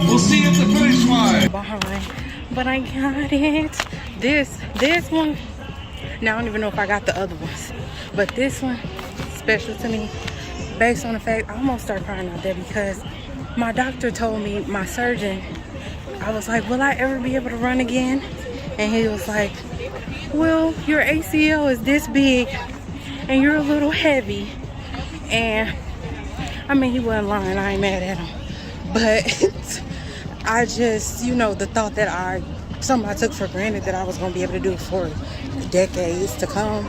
We'll see you at the finish line. Behind, but I got it. This one. Now I don't even know if I got the other ones, but this one special to me based on the fact I almost started crying out there because my doctor told me, my surgeon, I was like, will I ever be able to run again? And he was like, well, your ACL is this big and you're a little heavy. And I mean, he wasn't lying, I ain't mad at him, but I just, you know, the thought that something I took for granted that I was going to be able to do for decades to come,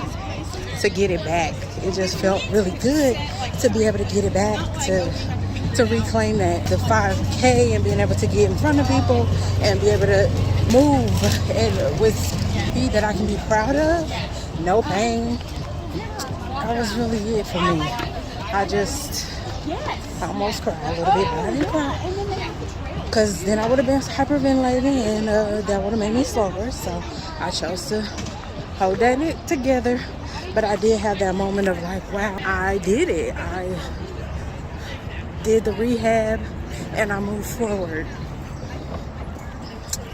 to get it back. It just felt really good to be able to get it back, to reclaim that, the 5K, and being able to get in front of people and be able to move and with speed that I can be proud of, no pain. That was really it for me. I almost cried a little bit, but I didn't cry. Because then I would have been hyperventilating and that would have made me slower. So I chose to hold that together. But I did have that moment of like, wow, I did it. I did the rehab and I moved forward.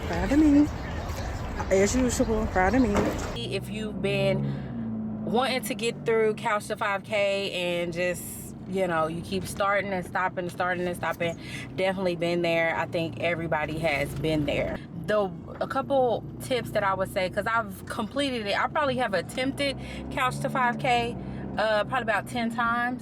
Proud of me. As usual, proud of me. If you've been wanting to get through Couch to 5K and just, you know, you keep starting and stopping, definitely been there. I think everybody has been there. A couple tips that I would say, because I've completed it, I probably have attempted Couch to 5K probably about 10 times,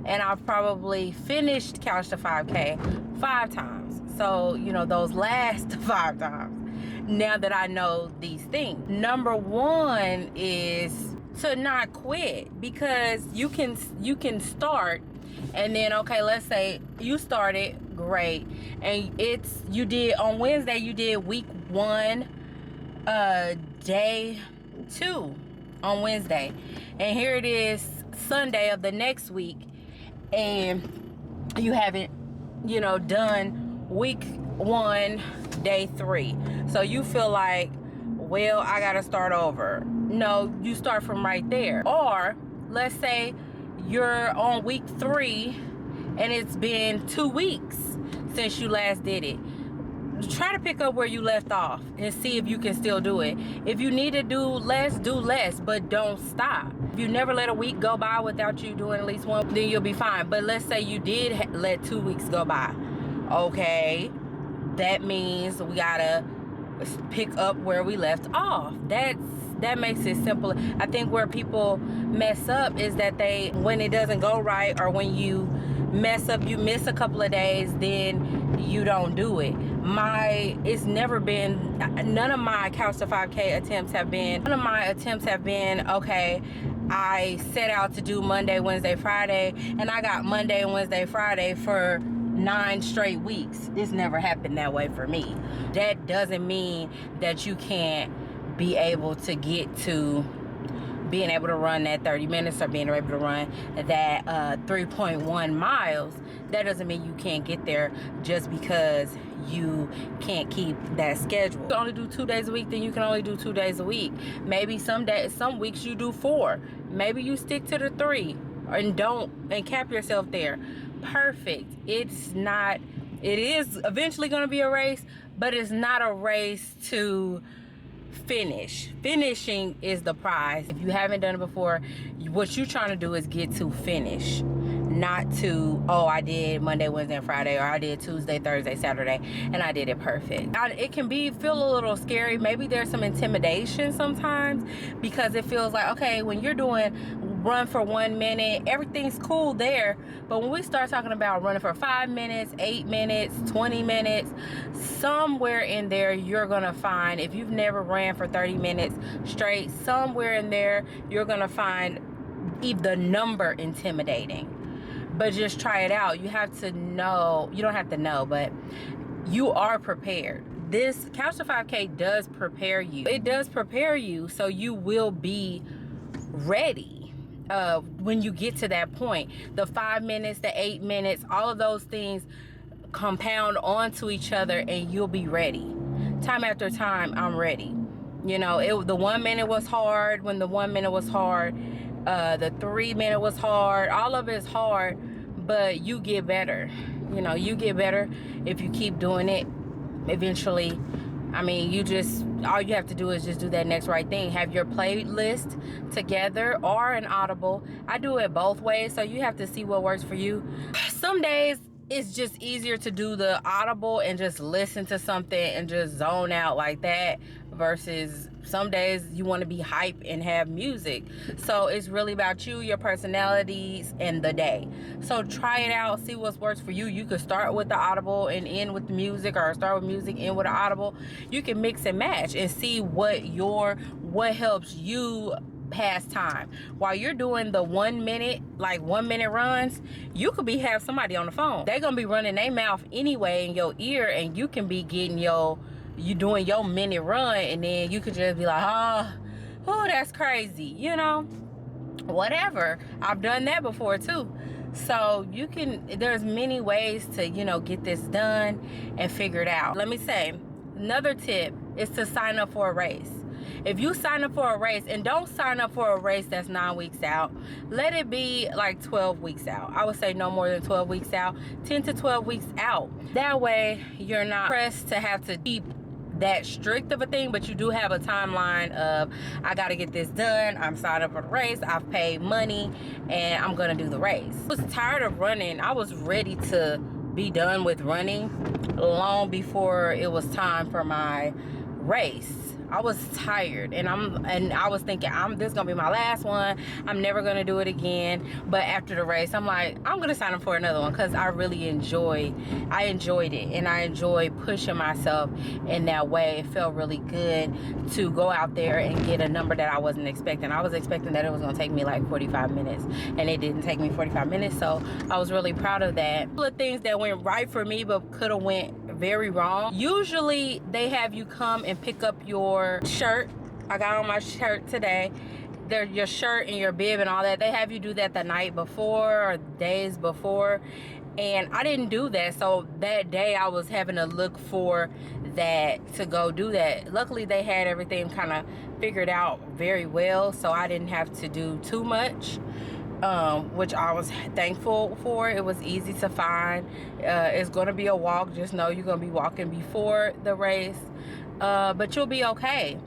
and I've probably finished Couch to 5K 5 times. So, you know, those last 5 times, now that I know these things. Number one is to not quit, because you can start, and then, okay, let's say you started, great, and you did on Wednesday, you did week 1, day 2 on Wednesday, and here it is Sunday of the next week, and you haven't, you know, done week 1, day 3. So you feel like, well, I gotta start over. No, you start from right there. Or let's say you're on week 3 and it's been 2 weeks since you last did it. Try to pick up where you left off and see if you can still do it. If you need to do less, but don't stop. If you never let a week go by without you doing at least one, then you'll be fine. But let's say you did let 2 weeks go by. Okay, that means we gotta pick up where we left off. That makes it simple. I think where people mess up is that when it doesn't go right, or when you mess up, you miss a couple of days, then you don't do it. It's never been, none of my Couch to 5K attempts have been, okay, I set out to do Monday, Wednesday, Friday, and I got Monday, Wednesday, Friday for 9 straight weeks. This never happened that way for me. That doesn't mean that you can't be able to get to being able to run that 30 minutes or being able to run that 3.1 miles. That doesn't mean you can't get there just because you can't keep that schedule. If you only do 2 days a week, then you can only do 2 days a week. Maybe some weeks you do 4. Maybe you stick to the 3 and cap yourself there. Perfect. It is eventually going to be a race, but it's not a race to finish. Finishing is the prize. If you haven't done it before, what you're trying to do is get to finish, not to, oh, I did Monday, Wednesday, and Friday, or I did Tuesday, Thursday, Saturday, and I did it perfect. It can feel a little scary. Maybe there's some intimidation sometimes, because it feels like, okay, when you're doing run for 1 minute, everything's cool there, but when we start talking about running for 5 minutes, 8 minutes, 20 minutes, somewhere in there you're gonna find, if you've never ran for 30 minutes straight, somewhere in there you're gonna find the number intimidating. But just try it out. You have to know, you don't have to know, but you are prepared. This Couch to 5K does prepare you. It does prepare you, so you will be ready when you get to that point. The 5 minutes, the 8 minutes, all of those things compound onto each other, and you'll be ready. Time after time, I'm ready. You know, the 1 minute was hard. When the 1 minute was hard, the 3 minute was hard. All of it's hard, but you get better. You know, you get better if you keep doing it. Eventually, I mean, all you have to do is just do that next right thing. Have your playlist together or an Audible. I do it both ways, so you have to see what works for you. Some days it's just easier to do the Audible and just listen to something and just zone out like that, versus some days you want to be hype and have music. So it's really about you, your personalities, and the day. So try it out, see what works for you. You could start with the Audible and end with the music, or start with music, end with the Audible. You can mix and match and see what helps you pass time. While you're doing the 1 minute runs, you could have somebody on the phone. They're gonna be running their mouth anyway in your ear, and you can be getting you doing your minute run, and then you could just be like, oh, that's crazy, you know, whatever. I've done that before too. So there's many ways to, you know, get this done and figure it out. Let me say, another tip is to sign up for a race. If you sign up for a race, and don't sign up for a race that's 9 weeks out, let it be like 12 weeks out. I would say no more than 12 weeks out, 10 to 12 weeks out. That way you're not pressed to have to keep that strict of a thing, but you do have a timeline of, I got to get this done. I'm signed up for the race. I've paid money and I'm going to do the race. I was tired of running. I was ready to be done with running long before it was time for my race. I was tired, and I was thinking, this is gonna be my last one. I'm never gonna do it again. But after the race, I'm like, I'm gonna sign up for another one, because I really enjoyed it, and I enjoyed pushing myself in that way. It felt really good to go out there and get a number that I wasn't expecting. I was expecting that it was gonna take me like 45 minutes, and it didn't take me 45 minutes. So I was really proud of that. A couple of things that went right for me, but could have went very wrong. Usually they have you come and pick up your shirt. I got on my shirt today. Your shirt and your bib and all that, they have you do that the night before or days before, and I didn't do that. So that day I was having to look for that to go do that. Luckily they had everything kind of figured out very well, so I didn't have to do too much, which I was thankful for. It was easy to find. It's going to be a walk. Just know you're going to be walking before the race, but you'll be okay.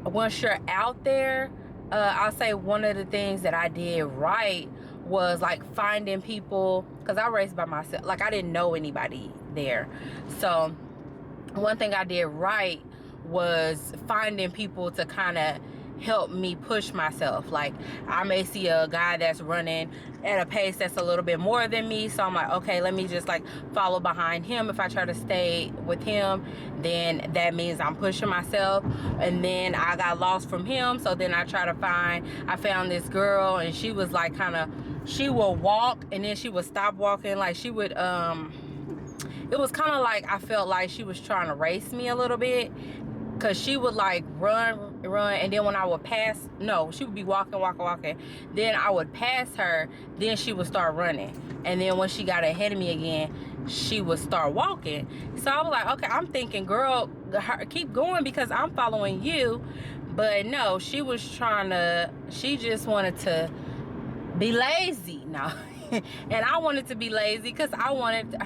Once you're out there, I'll say one of the things that I did right was like finding people, because I raced by myself. Like, I didn't know anybody there. So one thing I did right was finding people to kind of help me push myself. Like, I may see a guy that's running at a pace that's a little bit more than me, so I'm like, okay, let me just like follow behind him. If I try to stay with him, then that means I'm pushing myself, and then I got lost from him. So then I found this girl, and she was like she will walk and then she would stop walking. Like, she would it was kind of like, I felt like she was trying to race me a little bit, because she would like run, and then when I would she would be walking, then I would pass her, then she would start running, and then when she got ahead of me again, she would start walking. So I was like, okay, I'm thinking, girl, keep going because I'm following you. But no, she just wanted to be lazy. No. And I wanted to be lazy because I wanted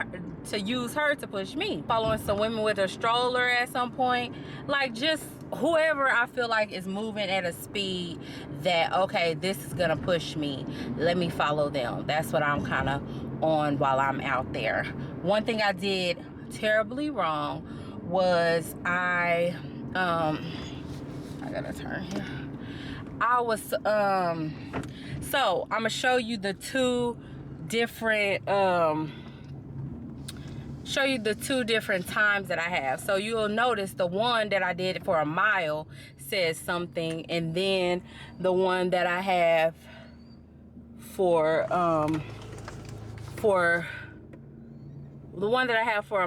to use her to push me. Following some women with a stroller at some point, like, just whoever I feel like is moving at a speed that, okay, this is gonna push me, let me follow them. That's what I'm kind of on while I'm out there. One thing I did terribly wrong was I gotta turn here. So I'm gonna show you the two different times that I have. So you'll notice the one that I did for a mile says something, and then the one that I have for a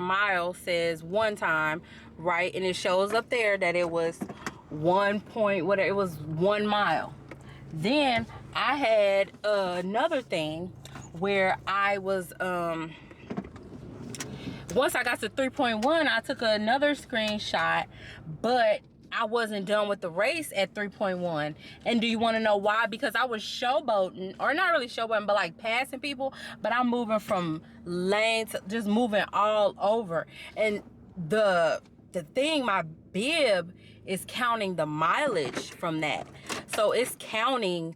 mile says one time, right? And it shows up there that it was 1 mile. Then I had another thing where I was once I got to 3.1, I took another screenshot, but I wasn't done with the race at 3.1. And do you want to know why? Because I was showboating, or not really showboating, but like passing people, but I'm moving from lanes, just moving all over. And the thing, my bib is counting the mileage from that. So it's counting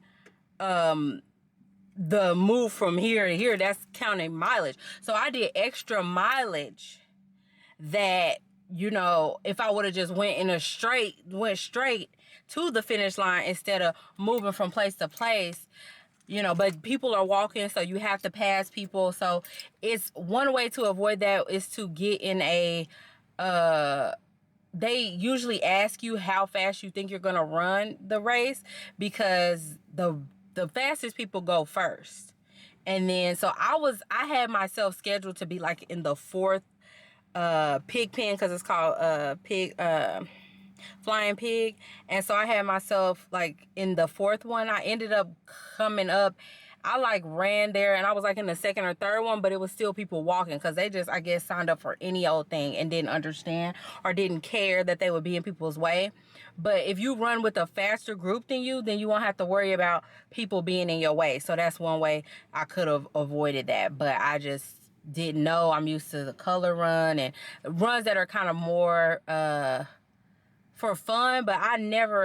the move from here to here. That's counting mileage. So I did extra mileage that, you know, if I would have just went straight to the finish line instead of moving from place to place, you know. But people are walking, so you have to pass people. So it's one way to avoid that is to get in a they usually ask you how fast you think you're gonna run the race, because the fastest people go first. And then so I had myself scheduled to be like in the 4th pig pen, because it's called Flying Pig. And so I had myself like in the 4th one. I ended up coming up, I like ran there, and I was like in the 2nd or 3rd one, but it was still people walking, because they just, I guess, signed up for any old thing and didn't understand or didn't care that they would be in people's way. But if you run with a faster group than you, then you won't have to worry about people being in your way. So that's one way I could have avoided that, but I just didn't know. I'm used to the color run and runs that are kind of more for fun, but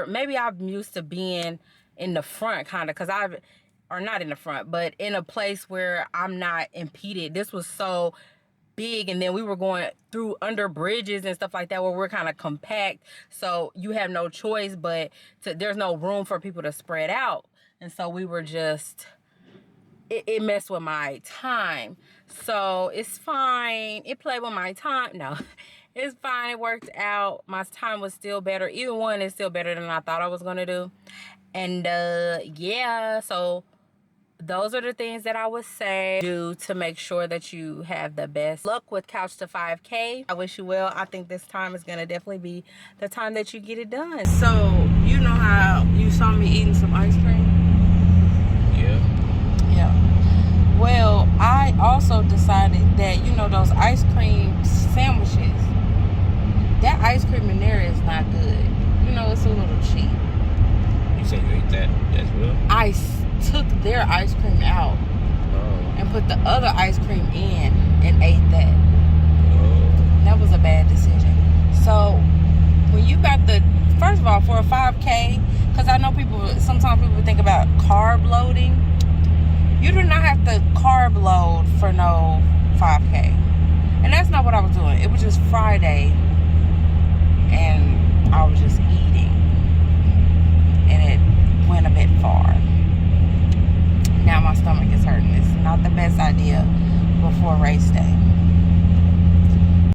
maybe I'm used to being in the front kind of, because or not in the front, but in a place where I'm not impeded. This was so big, and then we were going through under bridges and stuff like that where we're kind of compact, so you have no choice but there's no room for people to spread out. And so we were just, it messed with my time. So it's fine, it played with my time. No, it's fine, it worked out. My time was still better. Either one is still better than I thought I was gonna do. And yeah, so those are the things that I would say do to make sure that you have the best luck with Couch to 5K. I wish you well. I think this time is going to definitely be the time that you get it done. So, you know how you saw me eating some ice cream? Yeah. Well, I also decided that, you know, those ice cream sandwiches, that ice cream in there is not good. You know, it's a little cheap. You said you ate that as well? I took their ice cream out and put the other ice cream in and ate that. That was a bad decision. So when you got first of all, for a 5K, because I know sometimes people think about carb loading. You do not have to carb load for no 5K. And that's not what I was doing. It was just Friday and I was just eating, and it went a bit far. Now my stomach is hurting. It's not the best idea before race day.